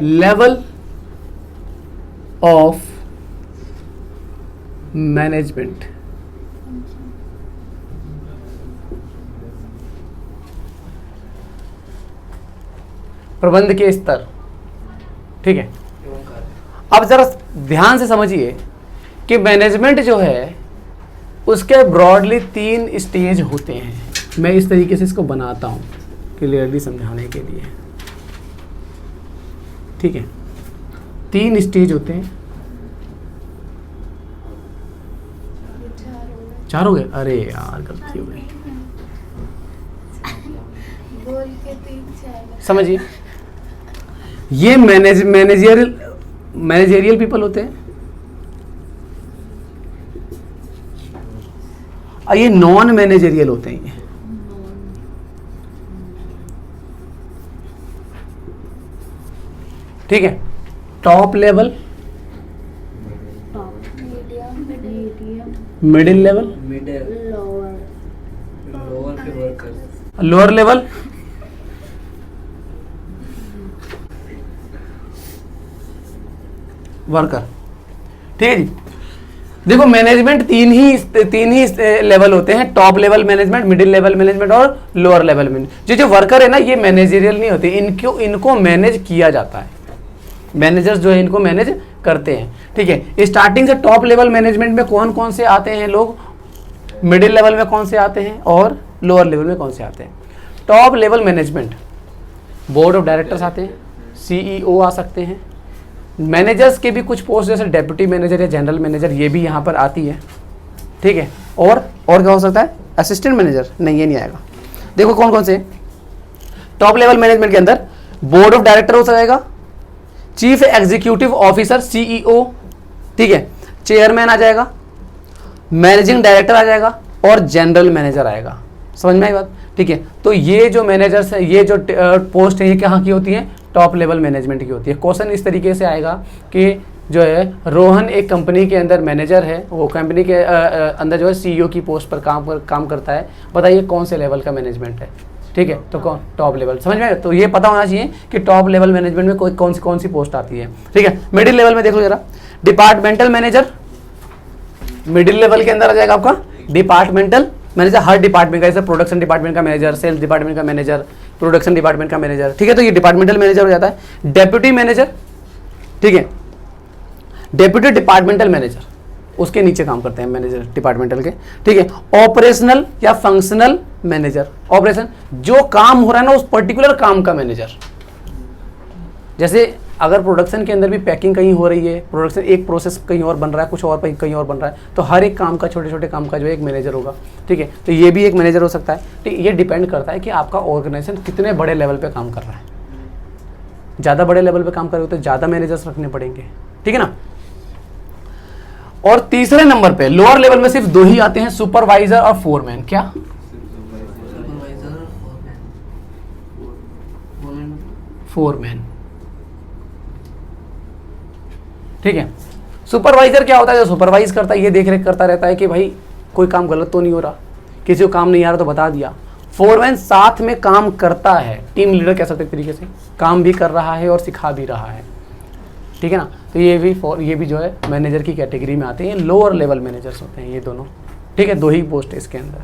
Level of management. प्रबंध के स्तर। ठीक है, अब जरा ध्यान से समझिए कि मैनेजमेंट जो है उसके ब्रॉडली 3 स्टेज होते हैं। मैं इस तरीके से इसको बनाता हूं क्लियरली समझाने के लिए। ठीक है, 3 स्टेज होते हैं। 4 हो गए? अरे यार गलती हो गई। समझिए, ये मैनेजरियल पीपल होते हैं और ये नॉन मैनेजरियल होते हैं। ठीक है, top level, middle level, lower level, worker. ठीक है जी, देखो मैनेजमेंट तीन ही लेवल होते हैं, top level management, middle level management और लोअर लेवल मैनेजमेंट। जो वर्कर है ना, ये मैनेजरियल नहीं होते, इनको मैनेज किया जाता है। मैनेजर्स जो है इनको मैनेज करते हैं। ठीक है, स्टार्टिंग से टॉप लेवल मैनेजमेंट में कौन कौन से आते हैं लोग, मिडिल लेवल में कौन से आते हैं और लोअर लेवल में कौन से आते हैं। Top level management, board of directors आते हैं, CEO आ सकते हैं, मैनेजर्स के भी कुछ पोस्ट जैसे डेप्यूटी मैनेजर या जनरल मैनेजर ये भी यहाँ पर आती है। ठीक है, और क्या हो सकता है, असिस्टेंट मैनेजर, नहीं ये नहीं आएगा। देखो कौन कौन से टॉप लेवल मैनेजमेंट के अंदर, बोर्ड ऑफ डायरेक्टर हो जाएगा, चीफ एग्जीक्यूटिव ऑफिसर CEO, ठीक है, चेयरमैन आ जाएगा, मैनेजिंग डायरेक्टर आ जाएगा और जनरल मैनेजर आएगा। समझ में आई बात? ठीक है, तो ये जो मैनेजर्स है, ये जो पोस्ट है, ये कहाँ की होती है, टॉप लेवल मैनेजमेंट की होती है। क्वेश्चन इस तरीके से आएगा कि जो है रोहन एक कंपनी के अंदर मैनेजर है, वो कंपनी के अंदर जो है CEO की पोस्ट पर काम करता है, बताइए कौन से लेवल का मैनेजमेंट है। ठीक है, तो कौन, टॉप लेवल। समझ में? तो ये पता होना चाहिए कि टॉप लेवल मैनेजमेंट में कौन सी पोस्ट आती है। ठीक है, मिडिल लेवल में देख लो जरा, डिपार्टमेंटल मैनेजर मिडिल लेवल के अंदर आ जाएगा आपका। डिपार्टमेंटल मैनेजर हर डिपार्टमेंट का, जैसे प्रोडक्शन डिपार्टमेंट का मैनेजर, सेल्स डिपार्टमेंट का मैनेजर, प्रोडक्शन डिपार्टमेंट का मैनेजर। ठीक है, तो ये डिपार्टमेंटल मैनेजर हो जाता है। डेप्यूटी मैनेजर, ठीक है, डेप्यूटी डिपार्टमेंटल मैनेजर, उसके नीचे काम करते हैं मैनेजर डिपार्टमेंटल के। ठीक है, ऑपरेशनल या फंक्शनल मैनेजर, ऑपरेशन जो काम हो रहा है ना उस पर्टिकुलर काम का मैनेजर। जैसे अगर प्रोडक्शन के अंदर भी पैकिंग कहीं हो रही है, प्रोडक्शन एक प्रोसेस कहीं और बन रहा है, कुछ और कहीं और बन रहा है, तो हर एक काम का, छोटे छोटे काम का जो है एक मैनेजर होगा। ठीक है, तो ये भी एक मैनेजर हो सकता है। ठीक, ये डिपेंड करता है कि आपका ऑर्गेनाइजेशन कितने बड़े लेवल पे काम कर रहा है। ज़्यादा बड़े लेवल पे काम कर रहे हो तो ज़्यादा मैनेजर्स रखने पड़ेंगे। ठीक है ना। और तीसरे नंबर पे लोअर लेवल में सिर्फ 2 ही आते हैं, सुपरवाइजर और फोरमैन। क्या? फोरमैन। ठीक है, सुपरवाइजर क्या होता है, जो सुपरवाइज करता है, ये देख रेख करता रहता है कि भाई कोई काम गलत तो नहीं हो रहा, किसी को काम नहीं आ रहा तो बता दिया। फोरमैन साथ में काम करता है, टीम लीडर कह सकते एक तरीके से, काम भी कर रहा है और सिखा भी रहा है। ठीक है ना, तो ये भी जो है मैनेजर की कैटेगरी में आते हैं। लोअर लेवल मैनेजर्स होते हैं ये दोनों। ठीक है, 2 ही पोस्ट है इसके अंदर।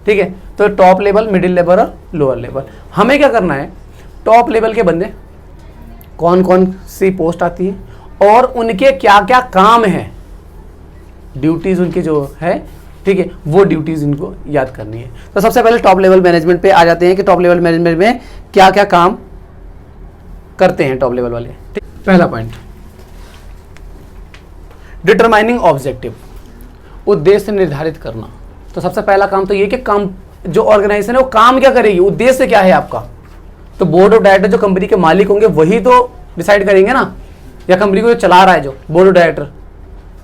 ठीक है, तो टॉप लेवल, मिडिल लेवल और लोअर लेवल। हमें क्या करना है, टॉप लेवल के बंदे कौन कौन सी पोस्ट आती है और उनके क्या क्या काम है, ड्यूटीज उनकी जो है, ठीक है, वो ड्यूटीज इनको याद करनी है। तो सबसे पहले टॉप लेवल मैनेजमेंट पे आ जाते हैं कि टॉप लेवल मैनेजमेंट में क्या क्या काम करते हैं टॉप लेवल वाले। पहला पॉइंट, डिटरमाइनिंग ऑब्जेक्टिव, उद्देश्य निर्धारित करना। तो सबसे पहला काम तो ये कि काम जो ऑर्गेनाइजेशन है वो काम क्या करेगी, उद्देश्य क्या है आपका। तो बोर्ड ऑफ डायरेक्टर जो कंपनी के मालिक होंगे वही तो डिसाइड करेंगे ना, या कंपनी को जो चला रहा है जो बोर्ड ऑफ डायरेक्टर।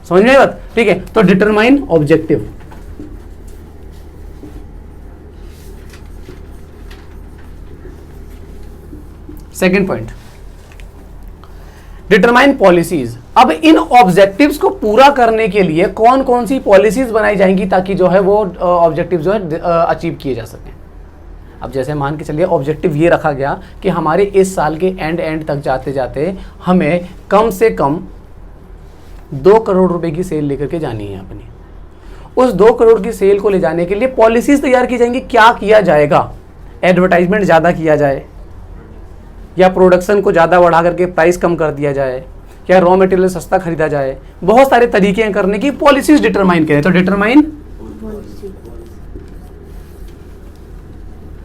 समझ में आई बात? ठीक है, तो determine objective. Second point, determine policies. अब इन ऑब्जेक्टिव्स को पूरा करने के लिए कौन कौन सी पॉलिसीज बनाई जाएंगी ताकि जो है वो ऑब्जेक्टिव जो है अचीव किए जा सकें। अब जैसे मान के चलिए ऑब्जेक्टिव ये रखा गया कि हमारे इस साल के एंड तक जाते जाते हमें कम से कम 2 करोड़ रुपए की सेल लेकर के जानी है अपनी। उस 2 करोड़ की सेल को ले जाने के लिए पॉलिसीज तैयार की जाएंगी। क्या किया जाएगा? एडवर्टाइजमेंट ज़्यादा किया जाए, या प्रोडक्शन को ज़्यादा बढ़ा करके प्राइस कम कर दिया जाए, या रॉ मटेरियल सस्ता खरीदा जाए। बहुत सारे तरीके हैं करने की, पॉलिसीज डिटरमाइन करें। तो डिटरमाइन,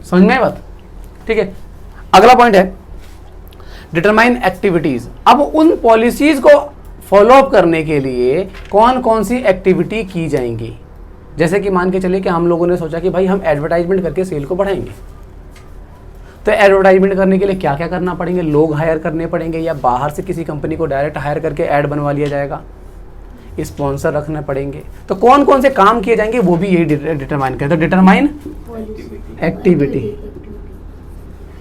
समझ में आई बात? ठीक है, अगला पॉइंट है डिटरमाइन एक्टिविटीज। अब उन पॉलिसीज को फॉलो अप करने के लिए कौन कौन सी एक्टिविटी की जाएंगी। जैसे कि मान के चलिए कि हम लोगों ने सोचा कि भाई हम एडवर्टाइजमेंट करके सेल को बढ़ाएंगे, तो एडवर्टाइजमेंट करने के लिए क्या क्या करना पड़ेंगे? लोग हायर करने पड़ेंगे, या बाहर से किसी कंपनी को डायरेक्ट हायर करके ऐड बनवा लिया जाएगा, स्पॉन्सर रखने पड़ेंगे। तो कौन कौन से काम किए जाएंगे वो भी यही डिटरमाइन करें। तो डिटरमाइन एक्टिविटी,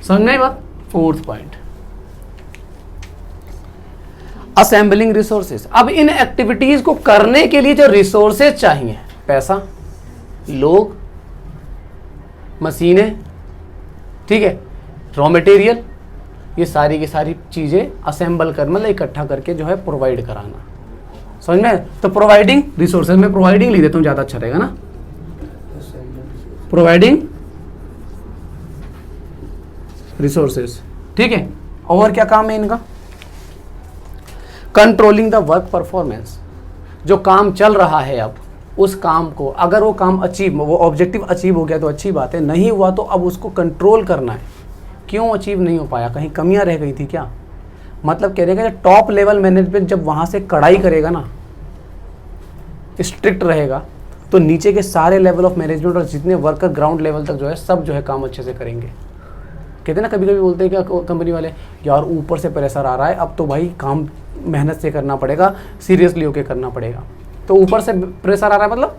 समझ में आई बात? 4th point assembling resources. अब इन एक्टिविटीज को करने के लिए जो रिसोर्सेज चाहिए, पैसा, लोग, मशीनें, ठीक है, रॉ मटेरियल, ये सारी की सारी चीजें असेंबल कर, मतलब इकट्ठा करके जो है प्रोवाइड कराना। समझ में? तो प्रोवाइडिंग रिसोर्सेज में प्रोवाइडिंग लिख देता हूं, ज्यादा अच्छा रहेगा ना। प्रोवाइडिंग रिसोर्सेज, ठीक है। और क्या काम है इनका? Controlling the work performance. जो काम चल रहा है अब उस काम को, अगर वो काम अचीव, वो ऑब्जेक्टिव अचीव हो गया तो अच्छी बात है, नहीं हुआ तो अब उसको कंट्रोल करना है। क्यों अचीव नहीं हो पाया? कहीं कमियां रह गई थी क्या? मतलब कह रहे हैं टॉप लेवल मैनेजमेंट जब वहां से कड़ाई करेगा ना, स्ट्रिक्ट रहेगा, तो नीचे के सारे लेवल ऑफ मैनेजमेंट और जितने वर्कर ग्राउंड लेवल तक जो है सब जो है काम अच्छे से करेंगे। कहते हैं ना, कभी कभी बोलते हैं क्या कंपनी वाले, यार ऊपर से प्रेशर आ रहा है, अब तो भाई काम मेहनत से करना पड़ेगा, सीरियसली होके करना पड़ेगा। तो ऊपर से प्रेशर आ रहा है मतलब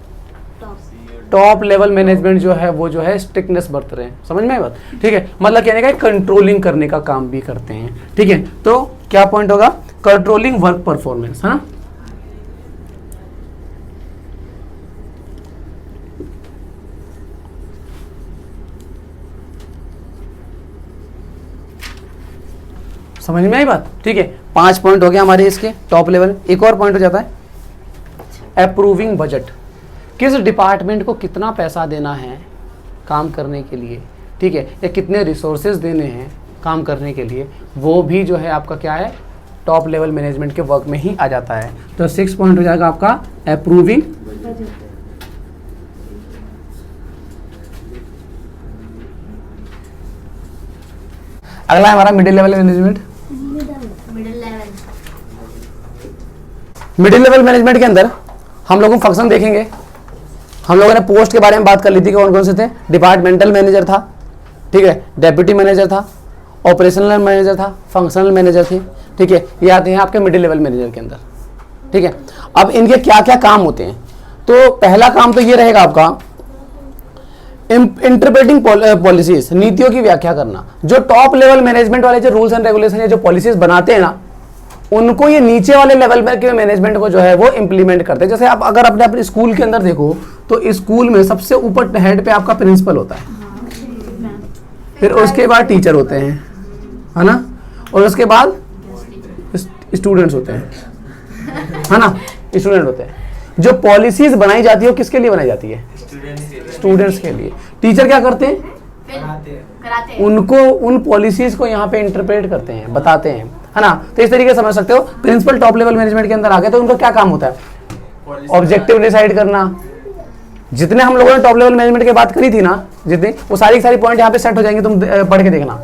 टॉप लेवल मैनेजमेंट जो है वो जो है स्ट्रिक्टनेस बरत रहे हैं। समझ में आई बात? ठीक है, मतलब कहने का कंट्रोलिंग करने का काम भी करते हैं। ठीक है, तो क्या पॉइंट होगा? कंट्रोलिंग वर्क परफॉर्मेंस, है ना। समझ में आई बात? ठीक है, 5 पॉइंट हो गया हमारे इसके टॉप लेवल। एक और पॉइंट हो जाता है अप्रूविंग बजट। किस डिपार्टमेंट को कितना पैसा देना है काम करने के लिए, ठीक है, या कितने रिसोर्सेज देने हैं काम करने के लिए, वो भी जो है आपका क्या है, टॉप लेवल मैनेजमेंट के वर्क में ही आ जाता है। तो 6 पॉइंट हो जाएगा आपका अप्रूविंग अगला है हमारा middle level management. Middle level management के अंदर हम लोगों फंक्शन देखेंगे। हम लोगों ने पोस्ट के बारे में बात कर ली थी, कौन कौन से थे। डिपार्टमेंटल मैनेजर था, ठीक है, डेप्यूटी मैनेजर था, ऑपरेशनल मैनेजर था, फंक्शनल मैनेजर थे, ठीक है। ये आते हैं आपके मिडिल लेवल मैनेजर के अंदर, ठीक है। अब इनके क्या क्या काम होते हैं? तो पहला काम तो ये रहेगा आपका इंटरप्रेटिंग पॉलिसीज, नीतियों की व्याख्या करना। जो टॉप लेवल मैनेजमेंट वाले जो रूल्स एंड रेगुलेशन या जो पॉलिसीज बनाते हैं ना, उनको ये नीचे वाले लेवल में के मैनेजमेंट को जो है वो इंप्लीमेंट करते हैं। जैसे आप अगर अपने स्कूल के अंदर देखो तो स्कूल में सबसे ऊपर हेड पे आपका प्रिंसिपल होता है, फिर उसके बाद टीचर होते हैं, है ना, और उसके बाद स्टूडेंट्स होते हैं, है ना, स्टूडेंट होते हैं। जो पॉलिसीज बनाई जाती है वो किसके लिए बनाई जाती है? स्टूडेंट्स के लिए। टीचर क्या करते हैं? उनको उन पॉलिसीज को यहाँ पे इंटरप्रेट करते हैं, बताते हैं, है ना। तो इस तरीके से समझ सकते हो प्रिंसिपल टॉप लेवल मैनेजमेंट के अंदर आ गए तो उनका क्या काम होता है? ऑब्जेक्टिव डिसाइड करना। जितने हम लोगों ने टॉप लेवल मैनेजमेंट की बात करी थी ना, जितनी, वो सारी पॉइंट यहाँ पे सेट हो जाएंगे, तुम पढ़ के देखना,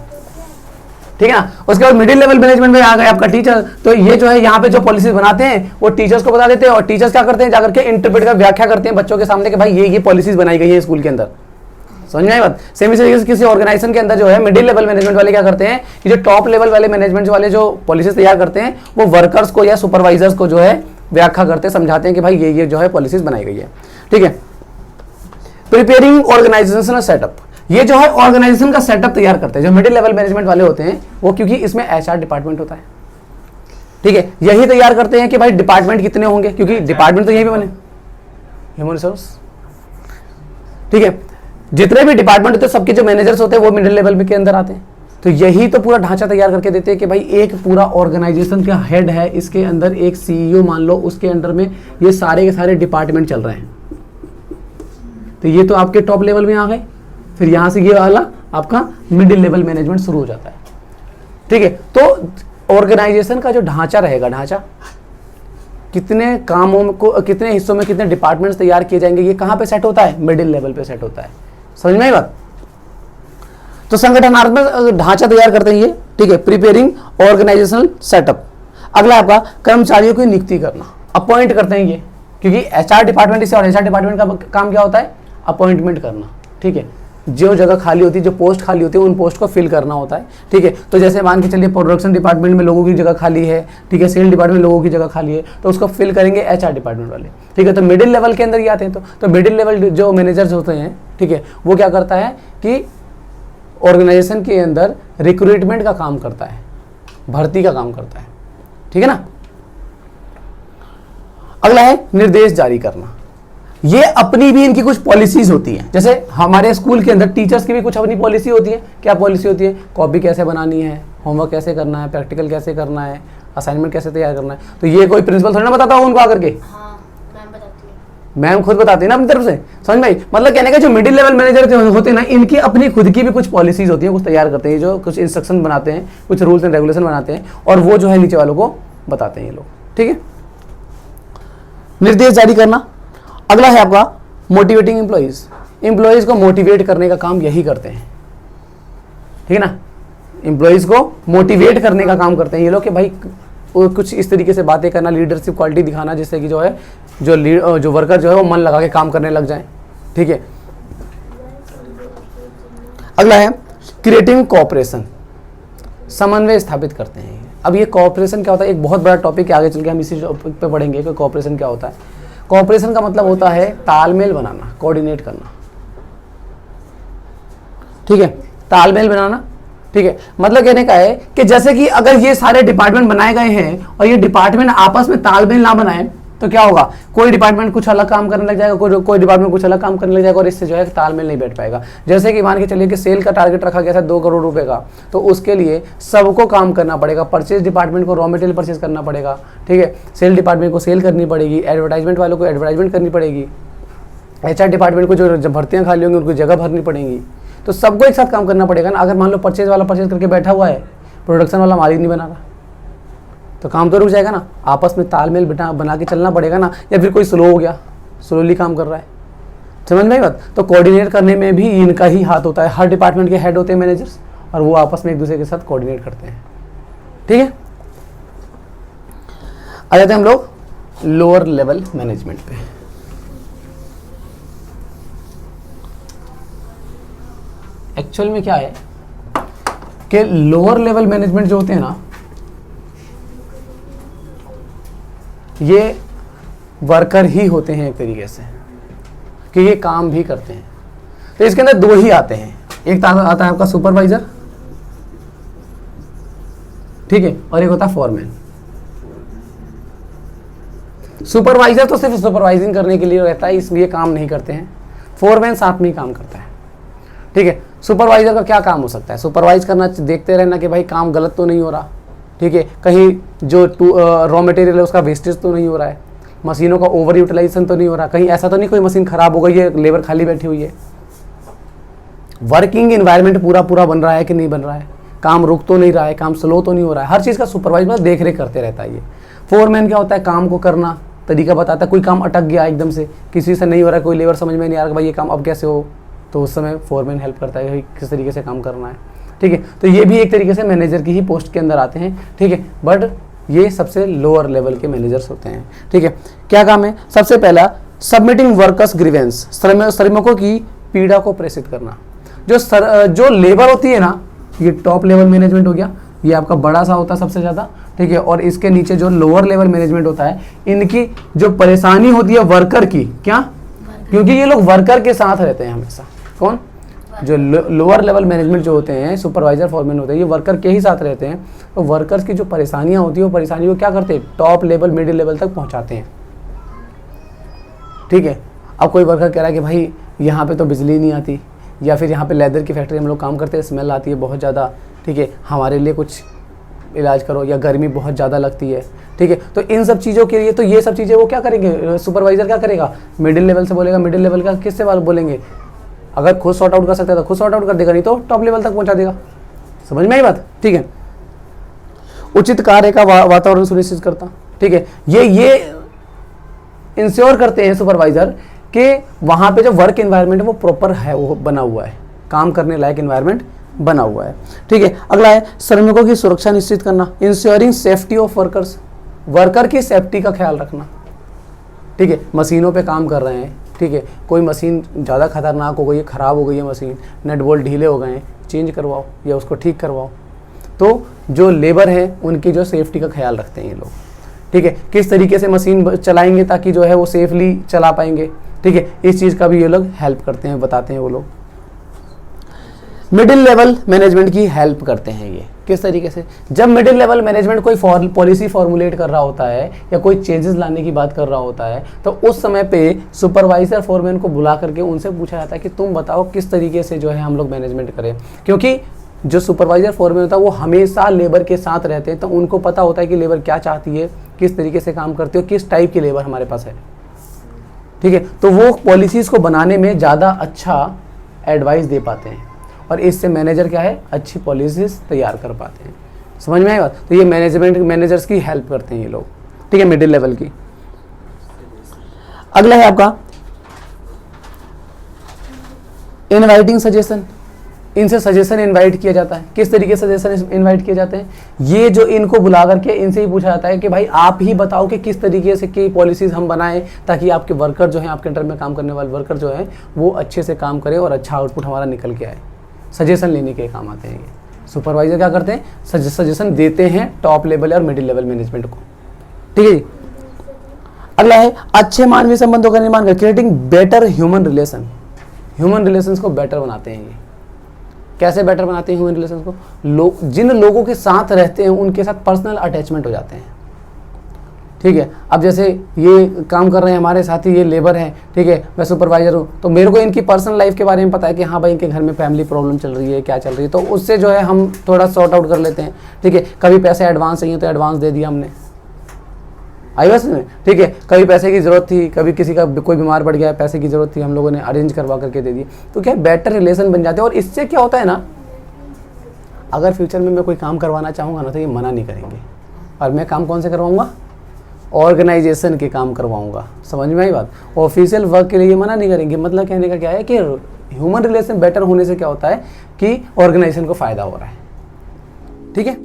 ठीक है ना। उसके बाद मिडिल लेवल मैनेजमेंट में आ गए आपका टीचर। तो ये जो है यहाँ पे जो पॉलिसीज बनाते हैं वो टीचर्स को बता देते हैं, और टीचर्स क्या करते हैं, जाकर के इंटरप्रेट कर व्याख्या करते हैं बच्चों के सामने कि भाई ये पॉलिसीज बनाई गई है स्कूल के अंदर। समझ में आई बात? सेम इसी तरीके से किसी ऑर्गेनाइजेशन के अंदर जो है मिडिल लेवल मैनेजमेंट वाले क्या करते हैं कि जो टॉप लेवल वाले मैनेजमेंट वाले जो पॉलिसीज तैयार करते हैं वो वर्कर्स को या सुपरवाइजर्स को जो है व्याख्या करते हैं, समझाते हैं कि भाई ये जो है पॉलिसीज बनाई गई है, ठीक है। प्रिपेयरिंग ऑर्गेनाइजेशनल सेटअप, ये जो है ऑर्गेनाइजेशन का सेटअप तैयार करते हैं जो मिडिल लेवल मैनेजमेंट वाले होते हैं वो, क्योंकि इसमें एचआर डिपार्टमेंट होता है, ठीक है। यही तैयार करते हैं कि भाई डिपार्टमेंट कितने होंगे, क्योंकि डिपार्टमेंट तो यही पे बने, ह्यूमन रिसोर्स, ठीक है। जितने भी डिपार्टमेंट होते हैं सबके जो मैनेजर्स होते हैं वो मिडिल लेवल के अंदर आते हैं। तो यही तो पूरा ढांचा तैयार करके देते हैं कि भाई एक पूरा ऑर्गेनाइजेशन का हेड है, इसके अंदर एक सीईओ मान लो, उसके अंडर में ये सारे के सारे डिपार्टमेंट चल रहे हैं। तो ये तो आपके टॉप लेवल में आ गए। फिर यहां से ये वाला आपका मिडिल लेवल मैनेजमेंट शुरू हो जाता है। ठीक है, तो ऑर्गेनाइजेशन का जो ढांचा रहेगा, ढांचा कितने कामों को, कितने हिस्सों में कितने डिपार्टमेंट्स तैयार किए जाएंगे, ये कहां पे सेट होता है? मिडिल लेवल पे सेट होता है। समझ में आई बात? तो संगठनात्मक ढांचा तैयार करते हैं ये। ठीक है, प्रिपेयरिंग ऑर्गेनाइजेशनल सेटअप। अगला आपका कर्मचारियों की नियुक्ति करना, अपॉइंट करते हैं ये, क्योंकि एचआर डिपार्टमेंट से, और एचआर डिपार्टमेंट का काम क्या होता है? अपॉइंटमेंट करना। ठीक है, जो जगह खाली होती है, जो पोस्ट खाली होती है, उन पोस्ट को फिल करना होता है। ठीक है, तो जैसे मान के चलिए प्रोडक्शन डिपार्टमेंट में लोगों की जगह खाली है, ठीक है, सेल डिपार्टमेंट में लोगों की जगह खाली है, तो उसको फिल करेंगे एचआर डिपार्टमेंट वाले। ठीक है, तो मिडिल लेवल के अंदर ही आते हैं। तो मिडिल लेवल जो मैनेजर्स होते हैं, ठीक है, वो क्या करता है कि ऑर्गेनाइजेशन के अंदर रिक्रूटमेंट का काम करता है, भर्ती का काम करता है। ठीक है ना। अगला है निर्देश जारी करना। ये अपनी भी इनकी कुछ पॉलिसीज होती हैं। जैसे हमारे स्कूल के अंदर टीचर्स की भी कुछ अपनी पॉलिसी होती है। क्या पॉलिसी होती है? कॉपी कैसे बनानी है, होमवर्क कैसे करना है, प्रैक्टिकल कैसे करना है, असाइनमेंट कैसे तैयार करना है। तो ये कोई प्रिंसिपल थोड़ी ना बताता हूँ उनको आकर के, मैम खुद बताती है ना अपनी तरफ से। समझ में? मतलब कहने का जो मिडिल लेवल मैनेजर जो होते हैं ना, इनकी अपनी खुद की भी कुछ पॉलिसीज होती है, कुछ तैयार करते हैं, जो कुछ इंस्ट्रक्शन बनाते हैं, कुछ रूल्स एंड रेगुलेशन बनाते हैं, और वो जो है नीचे वालों को बताते हैं ये लोग। ठीक है, निर्देश जारी करना। अगला है आपका मोटिवेटिंग एम्प्लॉइज। एम्प्लॉइज को मोटिवेट करने का काम यही करते हैं। ठीक है ना, एम्प्लॉइज को मोटिवेट करने का काम करते हैं ये लोग, कि भाई कुछ इस तरीके से बातें करना, लीडरशिप क्वालिटी दिखाना, जिससे कि जो है जो वर्कर जो है वो मन लगा के काम करने लग जाए। ठीक है, अगला है क्रिएटिंग कोऑपरेशन, समन्वय स्थापित करते हैं। अब ये कोऑपरेशन क्या होता है? एक बहुत बड़ा टॉपिक है, आगे चल के हम इसी टॉपिक पे पढ़ेंगे कि कोऑपरेशन क्या होता है। कोऑपरेशन का मतलब होता है तालमेल बनाना, कोऑर्डिनेट करना। ठीक है, तालमेल बनाना। ठीक है, मतलब कहने का है कि जैसे कि अगर ये सारे डिपार्टमेंट बनाए गए हैं और ये डिपार्टमेंट आपस में तालमेल ना बनाए तो क्या होगा? कोई डिपार्टमेंट कुछ अलग काम करने लग जाएगा, कोई डिपार्टमेंट कुछ अलग काम करने लग जाएगा, और इससे जो है तालमेल नहीं बैठ पाएगा। जैसे कि मान के चलिए कि सेल का टारगेट रखा गया था 2 करोड़ रुपए का, तो उसके लिए सबको काम करना पड़ेगा। परचेज डिपार्टमेंट को रॉ मटेरियल परचेज करना पड़ेगा, ठीक है, सेल डिपार्टमेंट को सेल करनी पड़ेगी, एडवर्टाइजमेंट वालों को एडवर्टाइजमेंट करनी पड़ेगी, एचआर डिपार्टमेंट को जो भर्तियाँ खाली होंगी उनको जगह भरनी पड़ेगी। तो सबको एक साथ काम करना पड़ेगा ना। अगर मान लो परचेज वाला परचेज करके बैठा हुआ है, प्रोडक्शन वाला माल ही नहीं बना रहा, तो काम तो रुक जाएगा ना। आपस में तालमेल बना के चलना पड़ेगा ना। या फिर कोई स्लो हो गया, स्लोली काम कर रहा है, समझ में आई बात? तो कोऑर्डिनेट करने में भी इनका ही हाथ होता है। हर डिपार्टमेंट के हेड होते हैं मैनेजर्स, और वो आपस में एक दूसरे के साथ कोऑर्डिनेट करते हैं। ठीक है, आ जाते हैं हम लोग लोअर लेवल मैनेजमेंट पे। एक्चुअल में क्या है कि लोअर लेवल मैनेजमेंट जो होते हैं ना, ये वर्कर ही होते हैं एक तरीके से, कि ये काम भी करते हैं। तो इसके अंदर 2 ही आते हैं। एक आता है आपका सुपरवाइजर, ठीक है, और एक होता है फॉरमैन। सुपरवाइजर तो सिर्फ सुपरवाइजिंग करने के लिए रहता है, इसलिए काम नहीं करते हैं। फॉरमैन साथ में ही काम करता है। ठीक है, सुपरवाइजर का क्या काम हो सकता है? सुपरवाइज करना, देखते रहना कि भाई काम गलत तो नहीं हो रहा, ठीक है, कहीं जो रॉ मटेरियल है उसका वेस्टेज तो नहीं हो रहा है, मशीनों का ओवर यूटिलाइजेशन तो नहीं हो रहा, कहीं ऐसा तो नहीं कोई मशीन खराब हो गई है, लेबर खाली बैठी हुई है, वर्किंग इन्वायरमेंट पूरा बन रहा है कि नहीं बन रहा है, काम रुक तो नहीं रहा है, काम स्लो तो नहीं हो रहा है। हर चीज़ का सुपरवाइजर देख रेख करते रहता है ये। फोरमैन क्या होता है? काम को करना, तरीका बताता है। कोई काम अटक गया एकदम से, किसी से नहीं हो रहा है, कोई लेबर समझ में नहीं आ रहा भाई ये काम अब कैसे हो, तो उस समय फोरमैन हेल्प करता है किस तरीके से काम करना है। ठीक है, तो ये भी एक तरीके से मैनेजर की ही पोस्ट के अंदर आते हैं। ठीक है, बट ये सबसे लोअर लेवल के मैनेजर्स होते हैं। ठीक है, क्या काम है? सबसे पहला सबमिटिंग वर्कर्स ग्रीवेंस, श्रमिकों की पीड़ा को प्रेषित करना। जो लेबर होती है ना, ये टॉप लेवल मैनेजमेंट हो गया, ये आपका बड़ा सा होता है सबसे ज़्यादा। ठीक है, और इसके नीचे जो लोअर लेवल मैनेजमेंट होता है, इनकी जो परेशानी होती है वर्कर की, क्या? क्योंकि ये लोग वर्कर के साथ रहते हैं हमेशा। कौन? जो लोअर लेवल मैनेजमेंट जो होते हैं, सुपरवाइजर फॉरमैन होते हैं, ये वर्कर के ही साथ रहते हैं। तो वर्कर्स की जो परेशानियां होती है, वो परेशानियों को क्या करते हैं? टॉप लेवल मिडिल लेवल तक पहुंचाते हैं। ठीक है, अब कोई वर्कर कह रहा है कि भाई यहाँ पे तो बिजली नहीं आती, या फिर यहाँ पे लेदर की फैक्ट्री हम लोग काम करते हैं, स्मेल आती है बहुत ज़्यादा, ठीक है, हमारे लिए कुछ इलाज करो, या गर्मी बहुत ज़्यादा लगती है, ठीक है। तो इन सब चीज़ों के लिए तो ये सब चीज़ें वो क्या करेंगे, सुपरवाइजर क्या करेगा, मिडिल लेवल से बोलेगा, मिडिल लेवल का किससे बोलेंगे, अगर खुद सॉर्ट आउट कर सकता है तो खुद सॉर्ट आउट कर देगा, नहीं तो टॉप लेवल तक पहुँचा देगा। समझ में आई बात, ठीक है। उचित कार्य का वातावरण सुनिश्चित करता, ठीक है, ये इंश्योर करते हैं सुपरवाइजर कि वहाँ पे जो वर्क एनवायरनमेंट है वो प्रॉपर है, वो बना हुआ है, काम करने लायक एनवायरनमेंट बना हुआ है, ठीक है। अगला है श्रमिकों की सुरक्षा निश्चित करना, ensuring safety of workers, worker की सेफ्टी का ख्याल रखना, ठीक है। मशीनों पे काम कर रहे हैं, ठीक है, कोई मशीन ज़्यादा खतरनाक हो गई है, ख़राब हो गई है मशीन, नट बोल्ट ढीले हो गए हैं, चेंज करवाओ या उसको ठीक करवाओ। तो जो लेबर है उनकी जो सेफ्टी का ख्याल रखते हैं ये लोग, ठीक है, किस तरीके से मशीन चलाएंगे ताकि जो है वो सेफली चला पाएंगे, ठीक है, इस चीज़ का भी ये लोग हेल्प करते हैं, बताते हैं वो लोग। मिडिल लेवल मैनेजमेंट की हेल्प करते हैं ये, किस तरीके से, जब मिडिल लेवल मैनेजमेंट कोई पॉलिसी फॉर्मुलेट कर रहा होता है या कोई चेंजेस लाने की बात कर रहा होता है, तो उस समय पे सुपरवाइजर फोरमैन को बुला करके उनसे पूछा जाता है कि तुम बताओ किस तरीके से जो है हम लोग मैनेजमेंट करें, क्योंकि जो सुपरवाइजर फोरमैन होता है वो हमेशा लेबर के साथ रहते हैं, तो उनको पता होता है कि लेबर क्या चाहती है, किस तरीके से काम करते हो, किस टाइप की लेबर हमारे पास है, ठीक है। तो वो पॉलिसीज़ को बनाने में ज़्यादा अच्छा एडवाइस दे पाते हैं और इससे मैनेजर क्या है, अच्छी पॉलिसीज़ तैयार कर पाते हैं। समझ में आएगा, तो ये मैनेजर्स की हेल्प करते हैं ये लोग, ठीक है, मिडिल लेवल की। अगला है आपका इनवाइटिंग सजेशन, इनसे सजेशन इनवाइट किया जाता है। किस तरीके से सजेशन इनवाइट किए जाते हैं, ये जो इनको बुला करके इनसे ही पूछा जाता है कि भाई आप ही बताओ कि किस तरीके से की पॉलिसीज हम बनाएं ताकि आपके वर्कर जो हैं, आपके अंडर में काम करने वाले वर्कर जो हैं वो अच्छे से काम करें और अच्छा आउटपुट हमारा निकल के आए। सजेशन लेने के काम आते हैं ये। सुपरवाइजर क्या करते हैं, सजेशन देते हैं टॉप लेवल और मिडिल लेवल मैनेजमेंट को, ठीक है जी। अगला है अच्छे मानवीय संबंधों का निर्माण कर, creating better human relation, human relations को बेटर बनाते हैं ये। कैसे बेटर बनाते हैं ह्यूमन रिलेशंस को, जिन लोगों के साथ रहते हैं उनके साथ पर्सनल अटैचमेंट हो जाते हैं, ठीक है। अब जैसे ये काम कर रहे हैं हमारे साथी, ये लेबर हैं, ठीक है, मैं सुपरवाइजर हूँ, तो मेरे को इनकी पर्सनल लाइफ के बारे में पता है कि हाँ भाई इनके घर में फैमिली प्रॉब्लम चल रही है, क्या चल रही है, तो उससे जो है हम थोड़ा सॉर्ट आउट कर लेते हैं, ठीक है। कभी पैसे एडवांस चाहिए तो एडवांस दे दिया हमने, आई बस में, ठीक है। कभी पैसे की ज़रूरत थी, कभी किसी का कोई बीमार पड़ गया, पैसे की ज़रूरत थी, हम लोगों ने अरेंज करवा करके दे दिए, तो क्या बेटर रिलेशन बन जाते हैं। और इससे क्या होता है ना, अगर फ्यूचर में मैं कोई काम करवाना चाहूँगा ना तो ये मना नहीं करेंगे, और मैं काम कौन से करवाऊँगा, ऑर्गेनाइजेशन के काम करवाऊँगा। समझ में आई बात, ऑफिशियल वर्क के लिए ये मना नहीं करेंगे। मतलब कहने का क्या है कि ह्यूमन रिलेशन बेटर होने से क्या होता है कि ऑर्गेनाइजेशन को फ़ायदा हो रहा है, ठीक है।